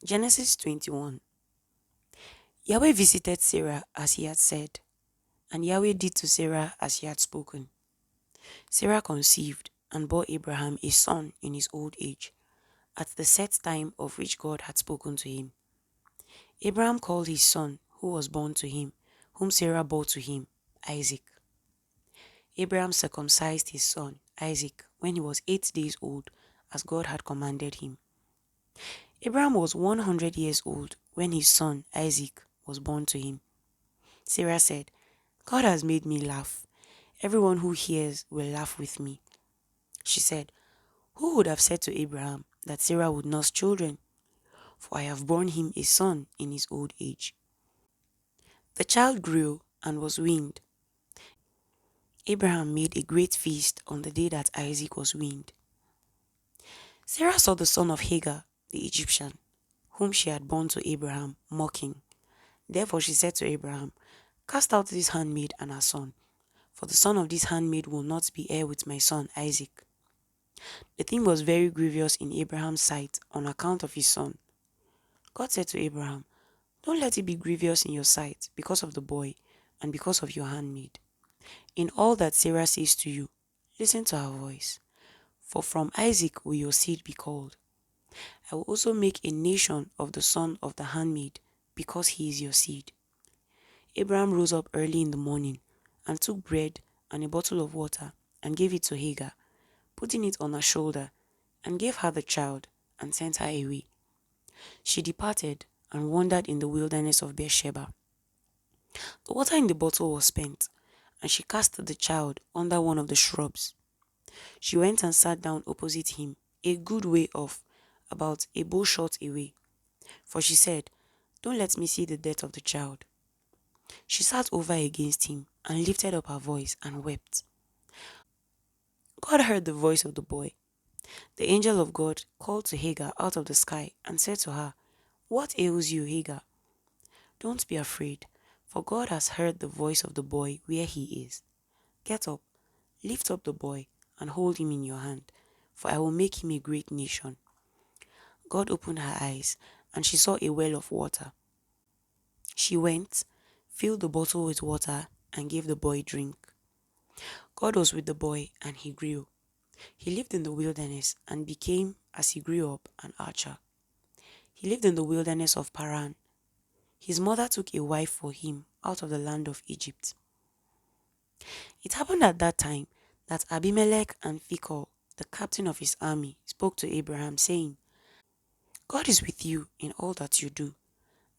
Genesis 21. Yahweh visited Sarah as he had said, and Yahweh did to Sarah as he had spoken. Sarah conceived and bore Abraham a son in his old age, at the set time of which God had spoken to him. Abraham called his son, who was born to him, whom Sarah bore to him, Isaac. Abraham circumcised his son, Isaac, when he was 8 days old, as God had commanded him. Abraham was 100 years old when his son, Isaac, was born to him. Sarah said, God has made me laugh. Everyone who hears will laugh with me. She said, who would have said to Abraham that Sarah would nurse children? For I have borne him a son in his old age. The child grew and was weaned. Abraham made a great feast on the day that Isaac was weaned. Sarah saw the son of Hagar, the Egyptian, whom she had borne to Abraham, mocking. Therefore she said to Abraham, cast out this handmaid and her son, for the son of this handmaid will not be heir with my son Isaac. The thing was very grievous in Abraham's sight on account of his son. God said to Abraham, don't let it be grievous in your sight because of the boy and because of your handmaid. In all that Sarah says to you, listen to her voice. For from Isaac will your seed be called. I will also make a nation of the son of the handmaid, because he is your seed. Abraham rose up early in the morning and took bread and a bottle of water and gave it to Hagar, putting it on her shoulder, and gave her the child and sent her away. She departed and wandered in the wilderness of Beersheba. The water in the bottle was spent, and she cast the child under one of the shrubs. She went and sat down opposite him, a good way off, about a bow shot away. For she said, don't let me see the death of the child. She sat over against him and lifted up her voice and wept. God heard the voice of the boy. The angel of God called to Hagar out of the sky and said to her, what ails you, Hagar? Don't be afraid, for God has heard the voice of the boy where he is. Get up, lift up the boy, and hold him in your hand, for I will make him a great nation. God opened her eyes, and she saw a well of water. She went, filled the bottle with water, and gave the boy drink. God was with the boy, and he grew. He lived in the wilderness and became, as he grew up, an archer. He lived in the wilderness of Paran. His mother took a wife for him out of the land of Egypt. It happened at that time that Abimelech and Phicol, the captain of his army, spoke to Abraham, saying, God is with you in all that you do.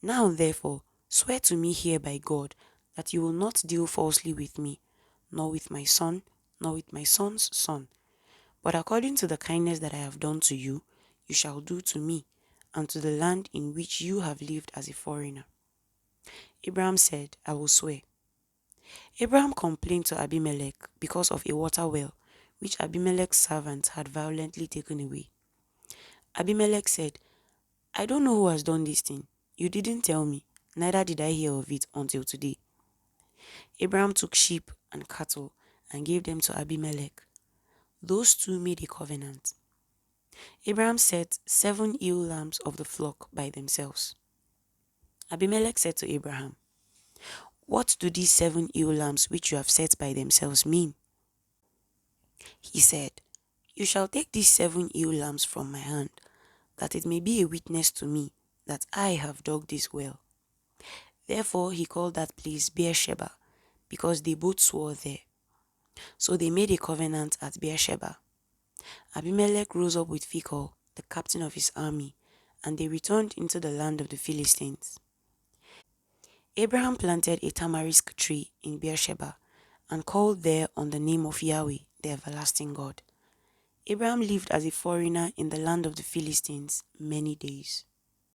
Now therefore, swear to me here by God that you will not deal falsely with me, nor with my son, nor with my son's son. But according to the kindness that I have done to you, you shall do to me, and to the land in which you have lived as a foreigner. Abraham said, I will swear. Abraham complained to Abimelech because of a water well, which Abimelech's servants had violently taken away. Abimelech said, I don't know who has done this thing. You didn't tell me, neither did I hear of it until today. Abraham took sheep and cattle and gave them to Abimelech. Those two made a covenant. Abraham set 7 ewe lambs of the flock by themselves. Abimelech said to Abraham, what do these 7 ewe lambs which you have set by themselves mean? He said, you shall take these 7 ewe lambs from my hand, that it may be a witness to me that I have dug this well. Therefore he called that place Beersheba, because they both swore there. So they made a covenant at Beersheba. Abimelech rose up with Phicol, the captain of his army, and they returned into the land of the Philistines. Abraham planted a tamarisk tree in Beersheba, and called there on the name of Yahweh, the everlasting God. Abraham lived as a foreigner in the land of the Philistines many days.